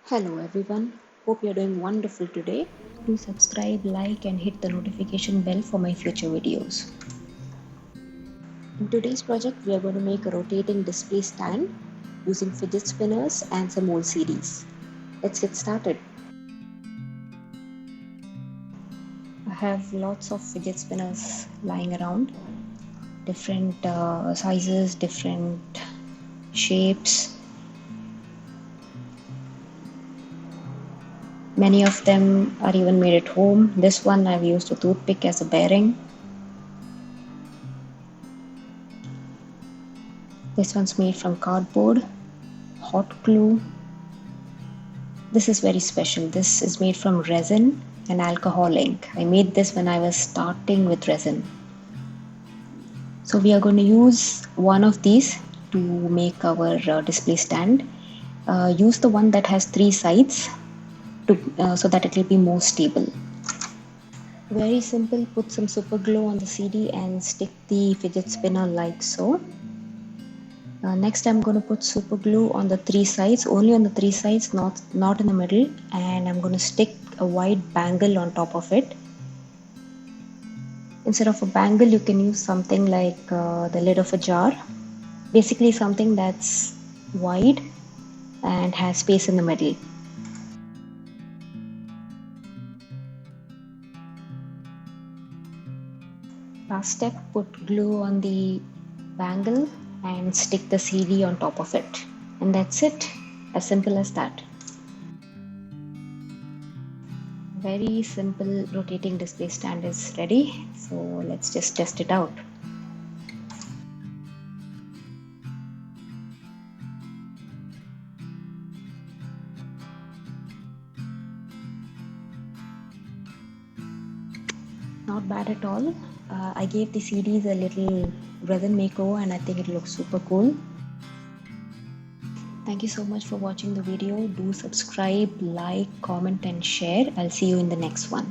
Hello everyone, hope you're doing wonderful today. Do subscribe, like and hit the notification bell for my future videos. In today's project, we are going to make a rotating display stand using fidget spinners and some old CDs. Let's get started. I have lots of fidget spinners lying around, different sizes, different shapes. Many of them are even made at home. This one I've used a toothpick as a bearing. This one's made from cardboard, hot glue. This is very special. This is made from resin and alcohol ink. I made this when I was starting with resin. So we are going to use one of these to make our display stand. Use the one that has 3 sides so that it will be more stable. Very simple. Put some super glue on the CD and stick the fidget spinner like so. Next I'm going to put super glue on the 3 sides, only on the 3 sides, not in the middle, and I'm going to stick a white bangle on top of it. Instead of a bangle you can use something like the lid of a jar, basically something that's wide and has space in the middle. Last step, put glue on the bangle and stick the CD on top of it, and that's it, as simple as that. Very simple rotating display stand is ready, so let's just test it out. Not bad at all. I gave the CDs a little resin makeover and I think it looks super cool. Thank you so much for watching the video. Do subscribe, like, comment and share. I'll see you in the next one.